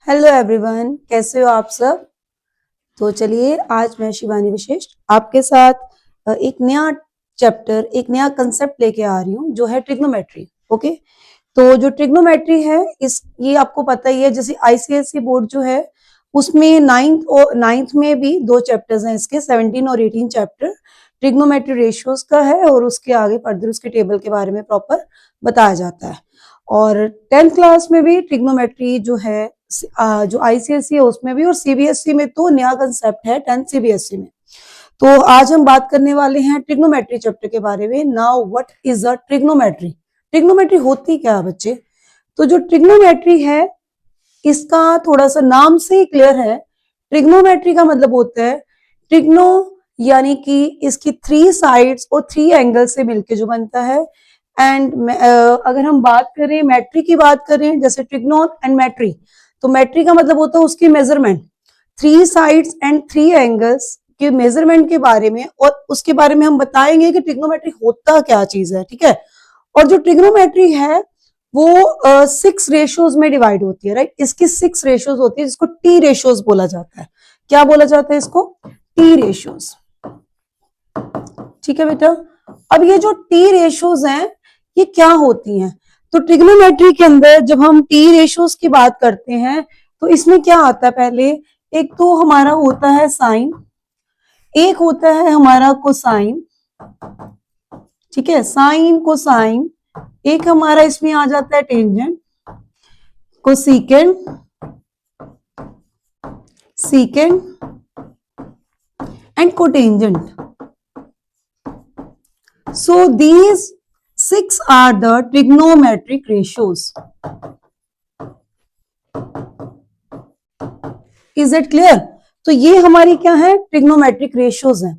Hello everyone, कैसे हो आप सब। तो चलिए आज मैं शिवानी विशिष्ट आपके साथ एक नया चैप्टर, एक नया कंसेप्ट लेके आ रही हूँ जो है ट्रिग्नोमेट्री। ओके, तो जो ट्रिग्नोमेट्री है इस ये आपको पता ही है, जैसे आईसीएसई बोर्ड जो है उसमें नाइन्थ में भी दो चैप्टर्स हैं इसके, 17 और 18 चैप्टर ट्रिग्नोमेट्री रेशियोज का है और उसके आगे फर्दर उसके टेबल के बारे में प्रॉपर बताया जाता है। और 10th क्लास में भी ट्रिग्नोमेट्री जो है जो आईसीएसई है उसमें भी, और सीबीएसई में तो नया कंसेप्ट है 10th सीबीएसई में। तो आज हम बात करने वाले हैं ट्रिग्नोमेट्री चैप्टर के बारे में। Now what is a trigonometry. Trigonometry होती क्या है बच्चे। तो जो ट्रिग्नोमेट्री है इसका थोड़ा सा नाम से ही क्लियर है। ट्रिग्नोमेट्री का मतलब होता है ट्रिग्नो यानी कि इसकी 3 साइड्स और 3 एंगल से मिलके जो बनता है। एंड अगर हम बात करें मेट्री की बात करें, जैसे ट्रिग्नोन एंड मेट्री, तो मेट्री का मतलब होता है उसकी मेजरमेंट, 3 साइड्स एंड 3 एंगल्स के मेजरमेंट के बारे में, और उसके बारे में हम बताएंगे कि ट्रिग्नोमेट्री होता क्या चीज है। ठीक है। और जो ट्रिग्नोमेट्री है वो 6 रेशियोज में डिवाइड होती है, राइट। इसकी 6 रेशियोज होती है जिसको टी रेशियोज बोला जाता है। क्या बोला जाता है इसको? T ratios. ठीक है बेटा। अब ये जो टी रेशियोज हैं ये क्या होती हैं? तो ट्रिग्नोमेट्री के अंदर जब हम टी रेशियोज की बात करते हैं तो इसमें क्या आता है? पहले एक तो हमारा होता है साइन, एक होता है हमारा कोसाइन। ठीक है, साइन कोसाइन। एक हमारा इसमें आ जाता है tangent, cosecant, secant and cotangent. So these 6 are the trigonometric ratios. Is it clear? तो ये हमारी क्या है? ट्रिग्नोमेट्रिक रेशियोज हैं।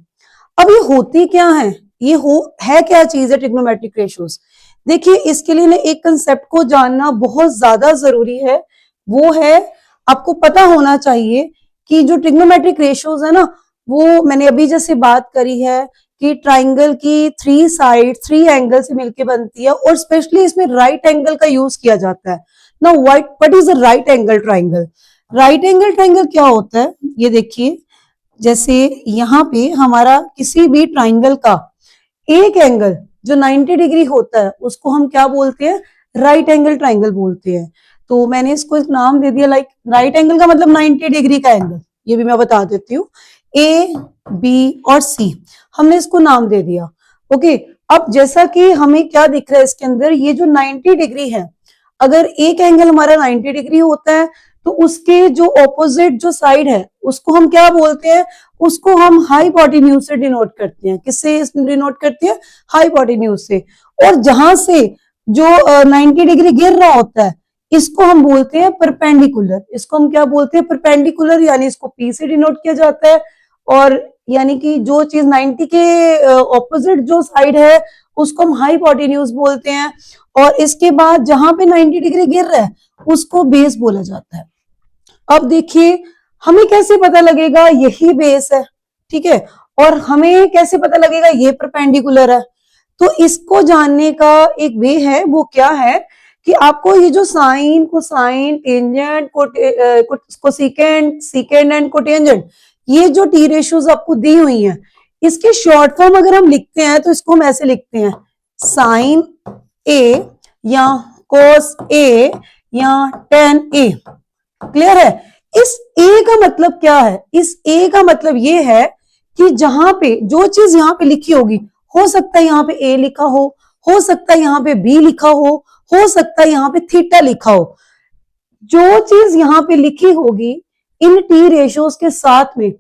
अब ये होती क्या है? ये है क्या चीज है ट्रिग्नोमेट्रिक रेशियोज? देखिए, इसके लिए ना एक कंसेप्ट को जानना बहुत ज्यादा जरूरी है। वो है, आपको पता होना चाहिए कि जो ट्रिग्नोमेट्रिक रेशियोज है ना, वो मैंने अभी जैसे बात करी है कि ट्राइंगल की 3 साइड 3 एंगल से मिलके बनती है, और स्पेशली इसमें राइट एंगल का यूज किया जाता है ना। What is a right angle triangle? Right angle triangle क्या होता है ये देखिए। जैसे यहाँ पे हमारा किसी भी ट्राइंगल का एक एंगल जो 90 डिग्री होता है उसको हम क्या बोलते हैं? राइट एंगल ट्राइंगल बोलते हैं। तो मैंने इसको एक नाम दे दिया, लाइक राइट एंगल का मतलब 90 डिग्री का एंगल। ये भी मैं बता देती हूँ, ए बी और सी, हमने इसको नाम दे दिया। ओके। अब जैसा कि हमें क्या दिख रहा है इसके अंदर, ये जो 90 डिग्री है, अगर एक एंगल हमारा 90 डिग्री होता है तो उसके जो ऑपोजिट जो साइड है उसको हम क्या बोलते हैं? उसको हम हाइपोटेन्यूज से डिनोट करते हैं। किससे डिनोट करते हैं? हाइपोटेन्यूज से। और जहां से जो 90 डिग्री गिर रहा होता है इसको हम बोलते हैं परपेंडिकुलर। इसको हम क्या बोलते हैं? परपेंडिकुलर, यानी इसको पी से डिनोट किया जाता है। और यानी कि जो चीज 90 के ऑपोजिट जो साइड है उसको हम हाइपोटेन्यूज बोलते हैं, और इसके बाद जहां पे 90 डिग्री गिर रहा है उसको बेस बोला जाता है। अब देखिए, हमें कैसे पता लगेगा यही बेस है? ठीक है। और हमें कैसे पता लगेगा ये परपेंडिकुलर है? तो इसको जानने का एक वे है, वो क्या है कि आपको ये जो sine cosine tangent cosecant secant and cotangent, ये जो टी रेशियोज आपको दी हुई हैं, इसके शॉर्ट फॉर्म अगर हम लिखते हैं तो इसको हम ऐसे लिखते हैं, साइन ए या कोस ए या टेन ए। क्लियर है? इस ए का मतलब क्या है? इस ए का मतलब ये है कि जहां पे जो चीज यहाँ पे लिखी होगी, हो सकता है यहाँ पे ए लिखा हो सकता है यहाँ पे बी लिखा हो सकता है यहाँ पे थीटा लिखा हो। जो चीज यहाँ पे लिखी होगी इन टी रेशियोज के साथ में,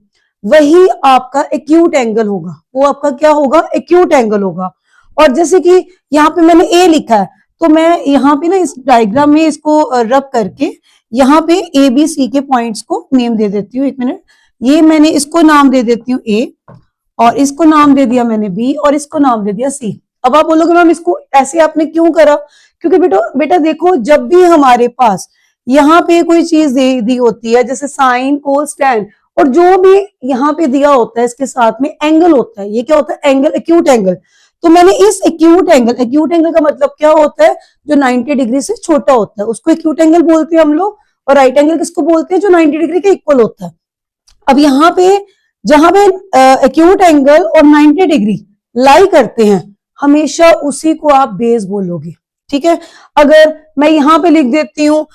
वही आपका एक्यूट एंगल होगा। वो आपका क्या होगा? एक्यूट एंगल होगा। और जैसे कि यहाँ पे मैंने ए लिखा है, तो मैं यहाँ पे ना इस डायग्राम में इसको रब करके यहाँ पे ए बी सी के पॉइंट्स को नेम दे देती हूँ। 1 मिनट, ये मैंने इसको नाम दे देती हूँ ए, और इसको नाम दे दिया मैंने बी, और इसको नाम दे दिया सी। अब आप बोलोगे मैम इसको ऐसे आपने क्यों करा? क्योंकि बेटा देखो, जब भी हमारे पास यहाँ पे कोई चीज दी होती है, जैसे साइन कोस टेन, और जो भी यहाँ पे दिया होता है इसके साथ में एंगल होता है, ये क्या होता है? Angle, acute angle. तो मैंने इस एक्यूट एंगल का मतलब क्या होता है? जो 90 डिग्री से छोटा होता है उसको एक्यूट एंगल बोलते हैं हम लोग, और राइट एंगल किसको बोलते हैं, जो 90 डिग्री के इक्वल होता है। अब यहाँ पे जहां पे एक्यूट एंगल और 90 डिग्री लाई करते हैं, हमेशा उसी को आप बेस बोलोगे, ठीक है। अगर मैं यहाँ पे लिख देती हूँ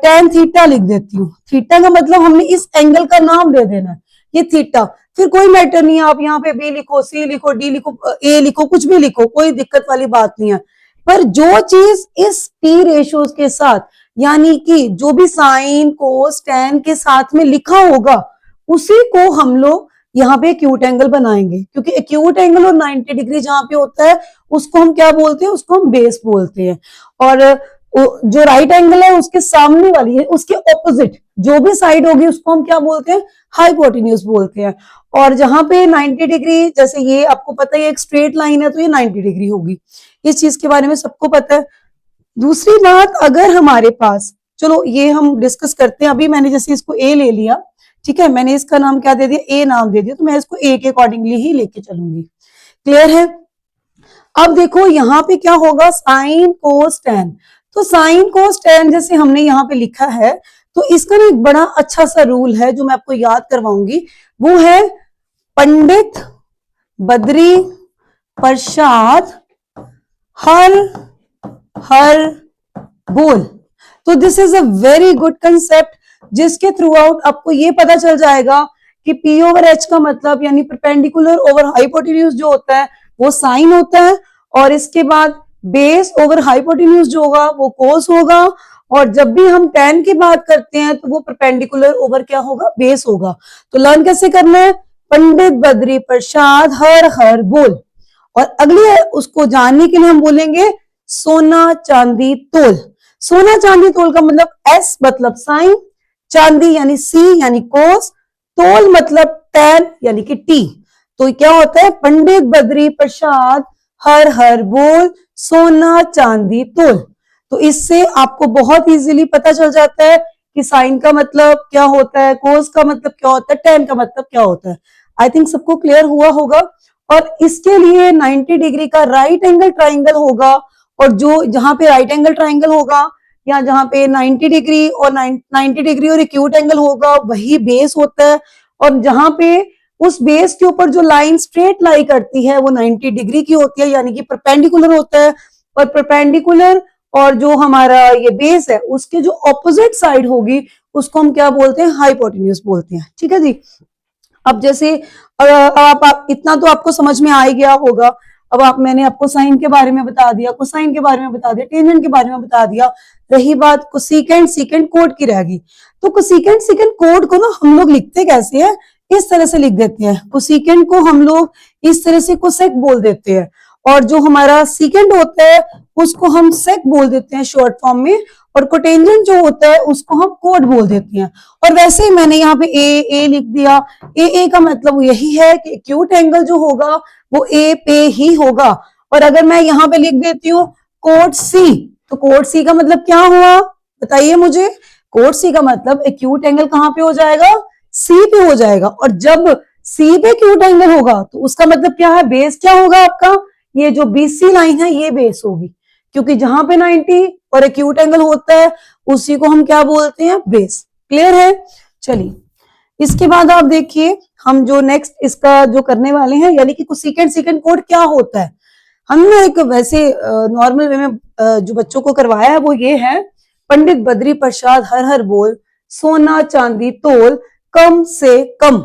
tan थीटा लिख देती हूँ, थीटा का मतलब हमने इस एंगल का नाम दे देना है, ये थीटा, फिर कोई मैटर नहीं है, आप यहाँ पे बी लिखो, सी लिखो, डी लिखो, ए लिखो, कुछ भी लिखो, कोई दिक्कत वाली बात नहीं है। पर जो चीज इस टी रेशियोज के साथ, यानी कि जो भी साइन कोस टैन के साथ में लिखा होगा, उसी को हम लोग यहाँ पे एक्यूट एंगल बनाएंगे, क्योंकि एक्यूट एंगल और 90 डिग्री जहां पे होता है उसको हम क्या बोलते हैं, उसको हम बेस बोलते हैं। और जो राइट एंगल है उसके सामने वाली है, उसके ऑपोजिट जो भी साइड होगी उसको हम क्या बोलते हैं, हाइपोटेन्यूज बोलते हैं। और जहां पे 90 डिग्री, जैसे ये आपको पता है एक स्ट्रेट लाइन है तो ये 90 डिग्री होगी, इस चीज के बारे में सबको पता है। दूसरी बात, अगर हमारे पास, चलो ये हम डिस्कस करते हैं, अभी मैंने जैसे इसको ए ले लिया, ठीक है, मैंने इसका नाम क्या दे दिया, ए नाम दे दिया, तो मैं इसको ए के अकॉर्डिंगली ही लेके चलूंगी। क्लियर है। अब देखो यहाँ पे क्या होगा, साइन कोस टैन। तो साइन कोस टैन जैसे हमने यहाँ पे लिखा है, तो इसका ना एक बड़ा अच्छा सा रूल है जो मैं आपको याद करवाऊंगी, वो है पंडित बद्री प्रसाद हर हर बोल। तो this is a very good concept, जिसके थ्रू आउट आपको ये पता चल जाएगा कि P ओवर H का मतलब, यानी परपेंडिकुलर ओवर हाइपोटेन्यूज जो होता है वो साइन होता है, और इसके बाद बेस ओवर हाइपोटेन्यूज जो होगा वो कोस होगा, और जब भी हम tan की बात करते हैं तो वो परपेंडिकुलर ओवर क्या होगा, बेस होगा। तो लर्न कैसे करना है, पंडित बद्री प्रसाद हर हर बोल। और अगले उसको जानने के लिए हम बोलेंगे सोना चांदी तोल। सोना चांदी तोल का मतलब S मतलब साइन, चांदी यानी C यानी कोस, तोल मतलब टैन यानी कि T। तो क्या होता है, पंडित बद्री प्रसाद हर हर बोल, सोना चांदी तोल। तो इससे आपको बहुत इजीली पता चल जाता है कि साइन का मतलब क्या होता है, कोस का मतलब क्या होता है, टैन का मतलब क्या होता है। आई थिंक सबको क्लियर हुआ होगा। और इसके लिए 90 डिग्री का राइट एंगल ट्राइंगल होगा, और जो जहां पे राइट एंगल ट्राइंगल होगा या जहां पे 90 डिग्री और 90 डिग्री और एक्यूट एंगल होगा, वही बेस होता है। और जहां पे उस बेस के ऊपर जो लाइन स्ट्रेट लाई करती है वो 90 डिग्री की होती है, यानी कि परपेंडिकुलर होता है। और परपेंडिकुलर और जो हमारा ये बेस है उसके जो ऑपोजिट साइड होगी उसको हम क्या बोलते हैं, हाइपोटेन्यूज बोलते हैं। ठीक है जी। अब जैसे आप इतना तो आपको समझ में आ ही गया होगा। अब मैंने आपको साइन के बारे में बता दिया, कोसाइन के बारे में बता दिया, टेंजेंट के बारे में बता दिया, रही बात कोसेकेंट सीकेंट कोड की रहेगी। तो कोसेकेंट सीकेंट कोड को ना हम लोग लिखते कैसे हैं, इस तरह से लिख देते हैं। कोसेकेंट को हम लोग इस तरह से कोसेक बोल देते हैं, और जो हमारा सीकेंट होता है उसको हम सेक बोल देते हैं शॉर्ट फॉर्म में, और कोटेंजेंट जो होता है उसको हम कोड बोल देते हैं। और वैसे ही मैंने यहाँ पे ए लिख दिया। ए का मतलब यही है कि एक्यूट एंगल जो होगा वो ए पे ही होगा। और अगर मैं यहाँ पे लिख देती हूँ कोड सी, तो कोड सी का मतलब क्या हुआ, बताइए मुझे। कोड सी का मतलब एक्यूट एंगल कहाँ पे हो जाएगा, सी पे हो जाएगा। और जब सी पे एक्यूट एंगल होगा तो उसका मतलब क्या है, बेस क्या होगा आपका, ये जो बीसी लाइन है ये बेस होगी, क्योंकि जहां पे 90 और एक्यूट एंगल होता है उसी को हम क्या बोलते हैं, बेस। क्लियर है। चलिए इसके बाद आप देखिए हम जो नेक्स्ट इसका जो करने वाले हैं, यानी कि कोसेकेंट सीकेंट कोड क्या होता है। हमने एक वैसे नॉर्मल वे में जो बच्चों को करवाया है वो ये है, पंडित बद्री प्रसाद हर हर बोल, सोना चांदी तोल, कम से कम।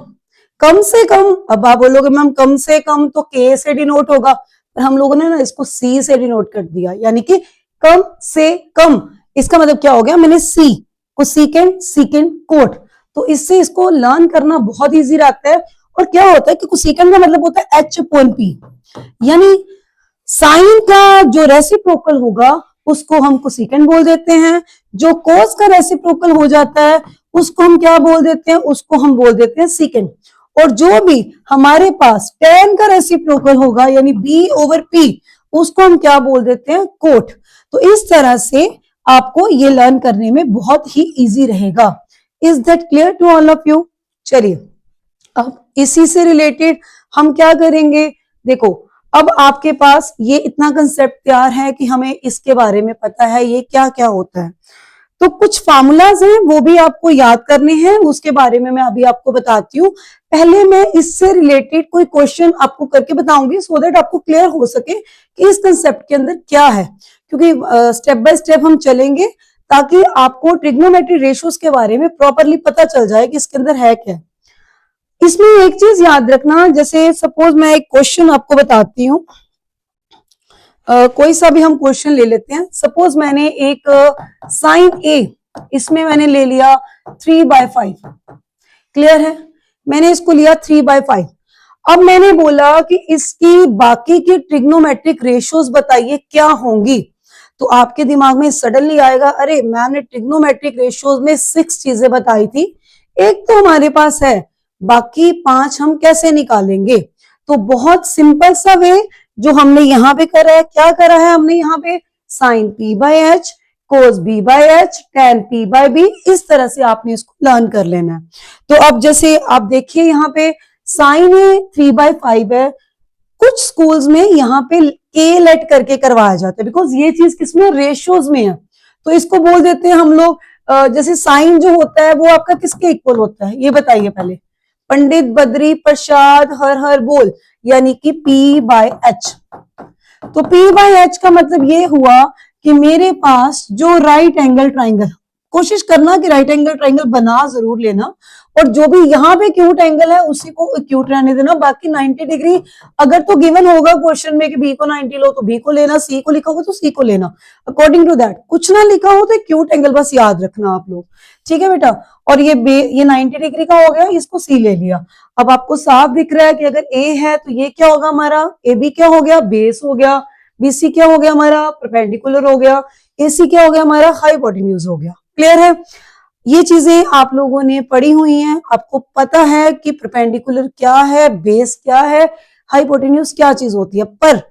कम से कम, अब आप बोलोगे मैम कम से कम तो के से डिनोट होगा, पर हम लोगों ने ना इसको सी से डिनोट कर दिया, यानी कि कम से कम। इसका मतलब क्या हो गया, मैंने सी को सीकेंट सीकेंट कोड, तो इससे इसको लर्न करना बहुत इजी रहता है। और क्या होता है कि कोसेकेंट का मतलब होता है H अपॉन P, यानी साइन का जो रेसिप्रोकल होगा उसको हम कोसेकेंट बोल देते हैं, जो कोस का रेसिप्रोकल हो जाता है उसको हम क्या बोल देते हैं, उसको हम बोल देते हैं सीकेंट। और जो भी हमारे पास tan का रेसिप्रोकल होगा यानी B ओवर P, उसको हम क्या बोल देते हैं, कोट। तो इस तरह से आपको ये लर्न करने में बहुत ही इजी रहेगा। Is that clear to all of you. चलिए अब इसी से रिलेटेड हम क्या करेंगे, देखो अब आपके पास ये इतना कंसेप्ट तैयार है कि हमें इसके बारे में पता है ये क्या क्या होता है। तो कुछ फार्मूलाज हैं वो भी आपको याद करने हैं, उसके बारे में मैं अभी आपको बताती हूँ। पहले मैं इससे रिलेटेड कोई क्वेश्चन आपको करके बताऊंगी सो दैट आपको क्लियर हो सके कि इस कंसेप्ट के अंदर क्या है, क्योंकि स्टेप बाय स्टेप हम चलेंगे ताकि आपको ट्रिग्नोमेट्री रेशियोज के बारे में प्रॉपरली पता चल जाए कि इसके अंदर है क्या। इसमें एक चीज याद रखना, जैसे सपोज मैं एक क्वेश्चन आपको बताती हूँ, कोई सा भी हम क्वेश्चन ले लेते हैं। सपोज मैंने एक साइन ए, इसमें मैंने ले लिया 3/5, क्लियर है, मैंने इसको लिया 3/5। अब मैंने बोला कि इसकी बाकी की ट्रिग्नोमेट्रिक रेशियोज बताइए क्या होंगी, तो आपके दिमाग में सडनली आएगा, अरे मैंने ट्रिग्नोमेट्रिक रेशियोज में 6 चीजें बताई थी, एक तो हमारे पास है, बाकी 5 हम कैसे निकालेंगे। तो बहुत सिंपल सा वे जो हमने यहाँ पे करा है, क्या करा है हमने यहाँ पे, sign p/h, cos b/h, tan p/b, इस तरह से आपने इसको लर्न कर लेना है। तो अब जैसे आप देखिए यहाँ पे साइन ए 3/5 है, कुछ स्कूल्स में यहाँ पे के लेट करके करवाया जाता है, बिकॉज ये चीज किसमें, रेशियोज में है। तो इसको बोल देते हैं हम लोग, जैसे साइन जो होता है वो आपका किसके इक्वल होता है, ये बताइए पहले, पंडित बद्री प्रसाद हर हर बोल, यानी कि p/h। तो p/h का मतलब ये हुआ कि मेरे पास जो राइट एंगल ट्राइंगल, कोशिश करना कि राइट एंगल ट्राइंगल बना जरूर लेना, और जो भी यहाँ पे एक्यूट एंगल है उसी को एक्यूट रहने देना, बाकी 90 डिग्री अगर तो गिवन होगा क्वेश्चन में कि बी को 90 लो तो बी को लेना, सी को लिखा होगा तो सी को लेना, अकॉर्डिंग टू दैट। कुछ ना लिखा हो तो एक्यूट एंगल बस याद रखना आप लोग, ठीक है बेटा। और ये 90 डिग्री का हो गया, इसको सी ले लिया। अब आपको साफ दिख रहा है कि अगर ए है तो ये क्या होगा हमारा, ए बी क्या हो गया, बेस हो गया, बीसी क्या हो गया हमारा, परपेंडिकुलर हो गया, एसी क्या हो गया हमारा, हाइपोटेन्यूज हो गया। क्लियर है, ये चीजें आप लोगों ने पढ़ी हुई हैं, आपको पता है कि परपेंडिकुलर क्या है, बेस क्या है, हाइपोटेन्यूज क्या चीज होती है, पर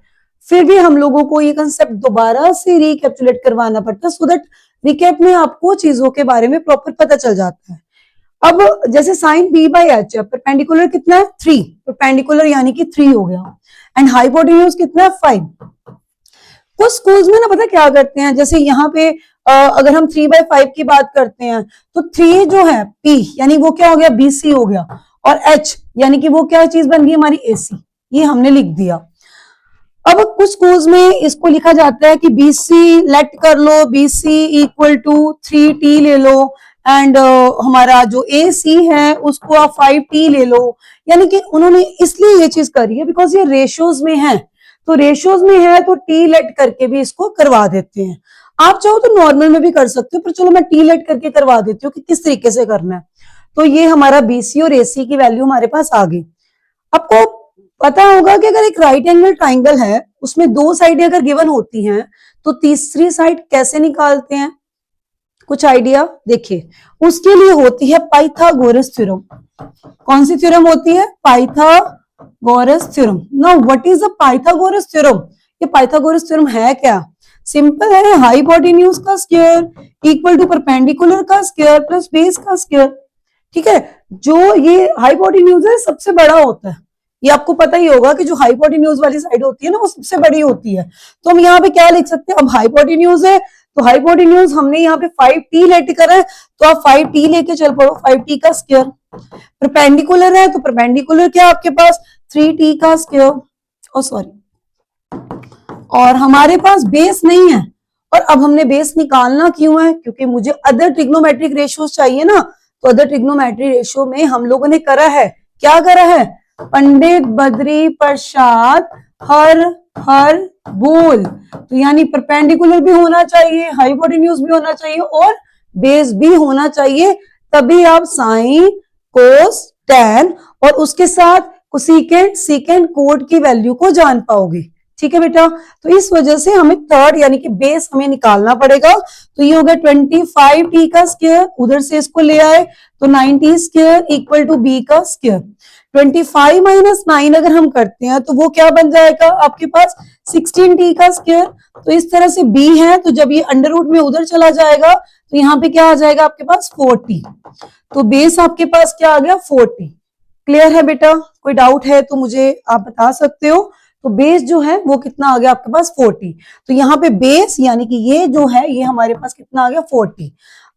फिर भी हम लोगों को ये कंसेप्ट दोबारा से रिकैप्चुलेट करवाना पड़ता है सो दैट रिकैप में आपको चीजों के बारे में प्रॉपर पता चल जाता है। अब जैसे साइन p/h है, परपेंडिकुलर कितना है 3, परपेंडिकुलर यानी कि 3 हो गया, एंड हाइपोटेन्यूज कितना है 5। कुछ स्कूल्स में ना पता क्या करते हैं, जैसे यहाँ पे अगर हम 3/5 की बात करते हैं तो 3 जो है p यानी वो क्या हो गया, bc हो गया, और h यानी कि वो क्या चीज बन गई हमारी ac, ये हमने लिख दिया। अब कुछ स्कूल्स में इसको लिखा जाता है कि bc लेट कर लो, bc इक्वल टू 3t ले लो, एंड हमारा जो ac है उसको आप 5t ले लो, यानी कि उन्होंने इसलिए ये चीज करी है बिकॉज ये रेशियोज में है, तो रेशियोज में है तो टी लेट करके भी इसको करवा देते हैं। आप चाहो तो नॉर्मल में भी कर सकते हो, पर चलो मैं टी लेट करके करवा देती हूँ कि किस तरीके से करना है। तो ये हमारा बीसी और एसी की वैल्यू हमारे पास आ गई। आपको पता होगा कि अगर एक राइट एंगल ट्राइंगल है उसमें 2 साइडें अगर गिवन होती हैं तो तीसरी साइड कैसे निकालते हैं, कुछ आइडिया देखिए। उसके लिए होती है पाइथागोरस थ्योरम। कौन सी थ्योरम होती है, Pythagoras theorem. Now what is the Pythagoras theorem, ये पाइथागोरस थ्योरम है क्या, सिंपल है, हाइपोटेन्यूज का स्क्वायर इक्वल टू परपेंडिकुलर का स्क्वायर प्लस बेस का स्क्वायर। ठीक है, जो ये हाइपोटेन्यूज है सबसे बड़ा होता है, ये आपको पता ही होगा कि जो हाइपोटेन्यूज वाली साइड होती है ना वो सबसे बड़ी होती है। तो हम यहाँ पे क्या लिख सकते हैं, अब हाइपोटेन्यूज है तो हाइपोटेन्यूज हमने यहाँ पे 5t लेट करा है तो आप 5t लेके चल पड़ो, 5t का स्क्वायर। परपेंडिकुलर है तो परपेंडिकुलर क्या आपके पास 3t का स्क्वायर, ओ सॉरी, और हमारे पास बेस नहीं है। और अब हमने बेस निकालना क्यों है, क्योंकि मुझे अदर ट्रिग्नोमेट्रिक रेशियोज चाहिए ना, तो अदर ट्रिग्नोमेट्रिक रेशियो में हम लोगों ने करा है, क्या करा है, पंडित बद्री प्रसाद हर हर बोल, तो यानी परपेंडिकुलर भी होना चाहिए, हाइपोटेन्यूज भी होना चाहिए और बेस भी होना चाहिए, तभी आप साइन कोस टैन और उसके साथ कोसेकेंट सीकेंट कोड की वैल्यू को जान पाओगे। ठीक है बेटा, तो इस वजह से हमें थर्ड यानी कि बेस हमें निकालना पड़ेगा। तो ये हो गया 25t का स्क्वायर, उधर से इसको ले आए तो 90 स्क्वायर इक्वल टू b का स्क्वायर। 25 माइनस 9 अगर हम करते हैं तो वो क्या बन जाएगा आपके पास 16t का स्क्वायर। तो इस तरह से b है तो जब ये अंडर रूट में उधर चला जाएगा तो यहाँ पे क्या आ जाएगा आपके पास 4t, तो बेस आपके पास क्या आ गया 4t। क्लियर है बेटा, कोई डाउट है तो मुझे आप बता सकते हो। तो बेस जो है वो कितना आ गया आपके पास 40। तो यहाँ पे बेस यानी कि ये जो है ये हमारे पास कितना आ गया 40।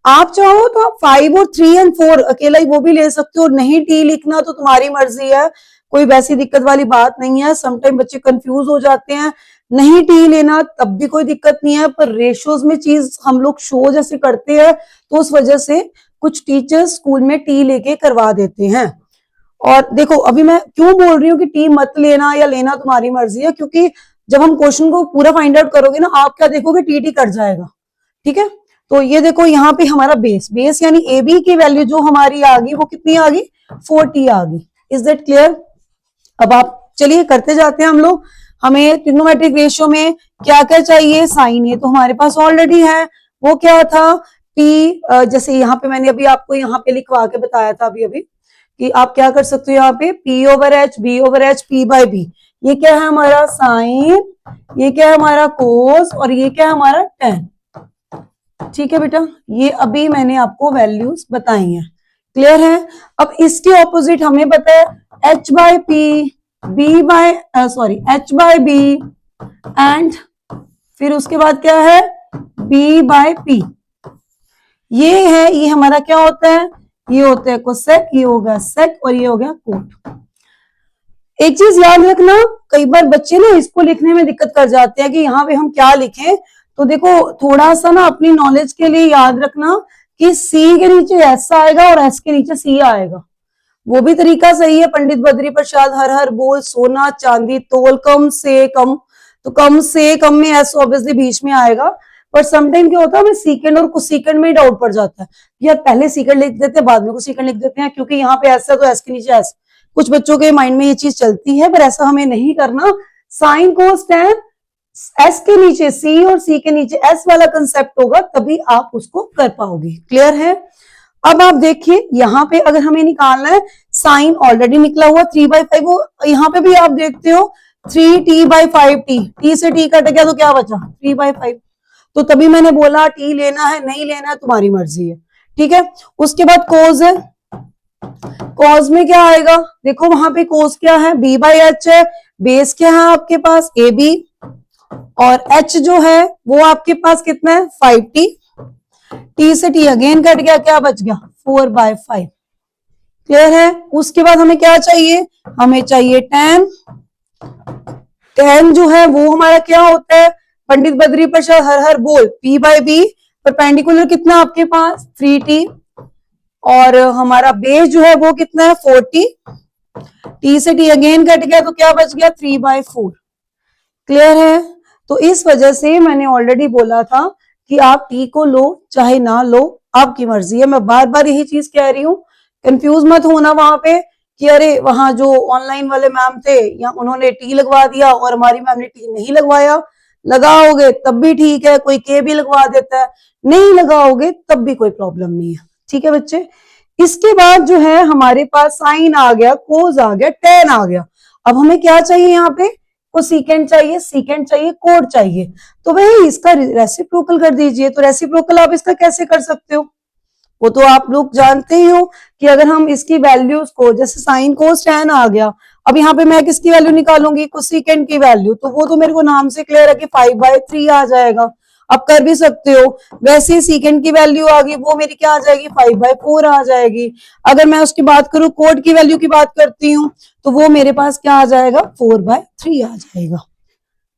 आप चाहो तो आप 5 और 3 और 4 अकेला ही वो भी ले सकते हो, नहीं टी लिखना तो तुम्हारी मर्जी है, कोई वैसी दिक्कत वाली बात नहीं है। समटाइम बच्चे कंफ्यूज हो जाते हैं, नहीं टी लेना तब भी कोई दिक्कत नहीं है, पर रेशियोज में चीज हम लोग शो जैसे करते हैं तो उस वजह से कुछ टीचर्स स्कूल में टी लेके करवा देते हैं। और देखो अभी मैं क्यों बोल रही हूँ कि टी मत लेना या लेना तुम्हारी मर्जी है, क्योंकि जब हम क्वेश्चन को पूरा फाइंड आउट करोगे ना आप क्या देखोगे टी कट जाएगा। ठीक है, तो ये देखो यहाँ पे हमारा बेस यानी ए बी की वैल्यू जो हमारी आ गई वो कितनी आ गई 40 आ गई। Is that clear? अब आप चलिए करते जाते हैं हम लोग। हमें ट्रिग्नोमेट्रिक रेशियो में क्या क्या चाहिए, साइन ये तो हमारे पास ऑलरेडी है, वो क्या था पी, जैसे यहाँ पे मैंने अभी आपको यहाँ पे लिखवा के बताया था अभी कि आप क्या कर सकते हो यहाँ पे P over H, B over H, P by B, ये क्या है हमारा साइन, ये क्या है हमारा कोस और ये क्या है हमारा टेन। ठीक है बेटा, ये अभी मैंने आपको वैल्यूज बताई हैं, क्लियर है। अब इसके ऑपोजिट हमें पता है H by P, B by H by B and फिर उसके बाद क्या है बी बाय पी। ये है, ये हमारा क्या होता है, ये होता है कोसेक, ये होगा सेक और ये हो गया कोट। एक चीज याद रखना, कई बार बच्चे ना इसको लिखने में दिक्कत कर जाते हैं कि यहाँ पे हम क्या लिखें। तो देखो थोड़ा सा ना अपनी नॉलेज के लिए याद रखना कि सी के नीचे एस आएगा और एस के नीचे सी आएगा, वो भी तरीका सही है। पंडित बद्री प्रसाद हर हर बोल, सोना चांदी तोल, कम से कम, तो कम से कम में एस ऑब्वियसली बीच में आएगा। पर समटाइम क्या होता है हमें सेकंड और कुछ सेकंड में ही डाउट पड़ जाता है, यार पहले सेकंड लिख देते हैं बाद में कुछ सेकंड लिख देते हैं, क्योंकि यहाँ पे एस है तो एस के नीचे एस। कुछ बच्चों के माइंड में ये चीज चलती है, पर ऐसा हमें नहीं करना। साइन कोस टेन एस के नीचे सी और सी के नीचे एस वाला कंसेप्ट होगा, तभी आप उसको कर पाओगे। क्लियर है? अब आप देखिए यहाँ पे अगर हमें निकालना है, साइन ऑलरेडी निकला हुआ 3/5, वो यहाँ पे भी आप देखते हो 3t/5t, टी से टी कट गया तो क्या बचा 3/5। तो तभी मैंने बोला टी लेना है नहीं लेना है तुम्हारी मर्जी है। ठीक है, उसके बाद कोस है, कोस में क्या आएगा, देखो वहां पे कोस क्या है b/h है, बेस क्या है आपके पास ए बी और h जो है वो आपके पास कितना है 5t, t से t अगेन कट गया, क्या बच गया 4/5। क्लियर है? उसके बाद हमें क्या चाहिए, हमें चाहिए tan। tan जो है वो हमारा क्या होता है, पंडित बद्री प्रसाद हर हर बोल p/b, परपेंडिकुलर कितना आपके पास 3t और हमारा बेस जो है वो कितना है 40, t से t अगेन कट गया तो क्या बच गया 3/4। क्लियर है? तो इस वजह से मैंने ऑलरेडी बोला था कि आप टी को लो चाहे ना लो आपकी मर्जी है। मैं बार बार यही चीज कह रही हूँ, कंफ्यूज मत होना वहां पे कि अरे वहां जो ऑनलाइन वाले मैम थे या उन्होंने टी लगवा दिया और हमारी मैम ने टी नहीं लगवाया। लगाओगे तब भी ठीक है, कोई के भी लगवा देता है, नहीं लगाओगे तब भी कोई प्रॉब्लम नहीं है। ठीक है बच्चे, इसके बाद जो है हमारे पास साइन आ गया, कोस आ गया, टेन आ गया। अब हमें क्या चाहिए यहाँ पे, कोसेकेंट चाहिए, सीकेंट चाहिए, कोड चाहिए। तो भाई इसका रेसिप्रोकल कर दीजिए। तो रेसिप्रोकल आप इसका कैसे कर सकते हो, वो तो आप लोग जानते ही हो कि अगर हम इसकी वैल्यूज को, जैसे साइन कोस टेन आ गया, अब यहाँ पे मैं किसकी वैल्यू निकालूंगी कोसेकेंट की वैल्यू, तो वो तो मेरे को नाम से क्लियर है कि 5/3 आ जाएगा। आप कर भी सकते हो। वैसे सीकेंट की वैल्यू आ गई, वो मेरी क्या आ जाएगी 5/4 आ जाएगी। अगर मैं उसकी बात करूं, कोड की वैल्यू की बात करती हूँ, तो वो मेरे पास क्या आ जाएगा 4/3 आ जाएगा।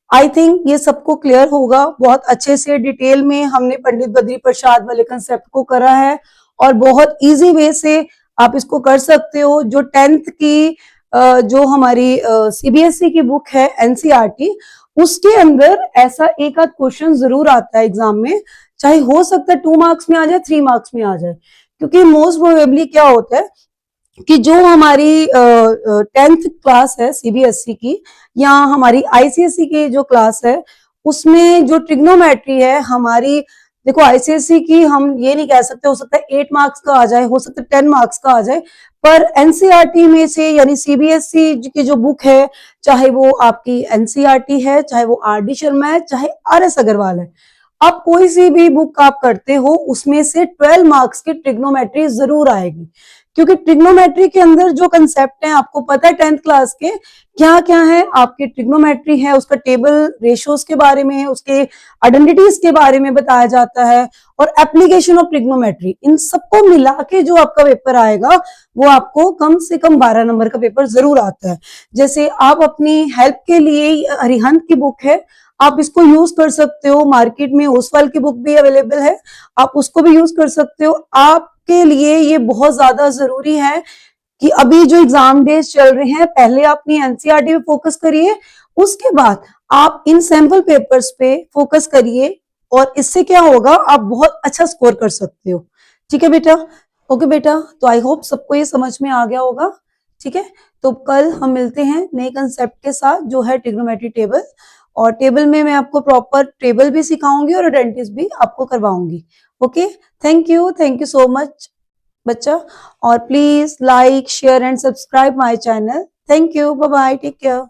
आई थिंक ये सबको क्लियर होगा। बहुत अच्छे से डिटेल में हमने पंडित बद्री प्रसाद वाले कंसेप्ट को करा है और बहुत इजी वे से आप इसको कर सकते हो। जो 10th की जो हमारी सीबीएसई की बुक है एनसीईआरटी, उसके अंदर ऐसा एक आध क्वेश्चन जरूर आता है एग्जाम में, चाहे हो सकता है 2 मार्क्स में आ जाए 3 मार्क्स में आ जाए, क्योंकि मोस्ट प्रोबेबली क्या होता है कि जो हमारी 10th क्लास है सीबीएसई की या हमारी आईसीएसई की जो क्लास है, उसमें जो ट्रिग्नोमेट्री है हमारी, देखो आईसीएसई की हम ये नहीं कह सकते, हो सकता है 8 मार्क्स का आ जाए, हो सकता है 10 मार्क्स का आ जाए, पर एनसीईआरटी में से यानी सीबीएसई की जो बुक है, चाहे वो आपकी एनसीईआरटी है, चाहे वो आर.डी. शर्मा है, चाहे आर.एस. अग्रवाल है, आप कोई सी भी बुक आप करते हो उसमें से 12 मार्क्स की ट्रिग्नोमेट्री जरूर आएगी। क्योंकि ट्रिग्नोमेट्री के अंदर जो कंसेप्ट है आपको पता है 10th क्लास के क्या क्या है, आपकी ट्रिग्नोमेट्री है उसका टेबल रेशियोज के बारे में, उसके आइडेंटिटीज के बारे में बताया जाता है, और एप्लीकेशन ऑफ ट्रिग्नोमेट्री, इन सबको मिला के जो आपका पेपर आएगा वो आपको कम से कम 12 नंबर का पेपर जरूर आता है। जैसे आप अपनी हेल्प के लिए अरिहंत की बुक है, आप इसको यूज कर सकते हो, मार्केट में ओसवाल की बुक भी अवेलेबल है, आप उसको भी यूज कर सकते हो। आपके लिए ये बहुत ज्यादा जरूरी है कि अभी जो एग्जाम डेज चल रहे हैं पहले आप अपनी एनसीईआरटी पे फोकस करिए, उसके बाद आप इन सैंपल पेपर्स पे फोकस करिए, और इससे क्या होगा आप बहुत अच्छा स्कोर कर सकते हो। ठीक है बेटा? ओके बेटा, तो आई होप सबको ये समझ में आ गया होगा। ठीक है, तो कल हम मिलते हैं नए कंसेप्ट के साथ जो है ट्रिग्नोमेट्री टेबल, और टेबल में मैं आपको प्रॉपर टेबल भी सिखाऊंगी और आइडेंटिटीज भी आपको करवाऊंगी। Okay, thank you so much बच्चा, और please like share and subscribe my channel. Thank you, bye bye, take care.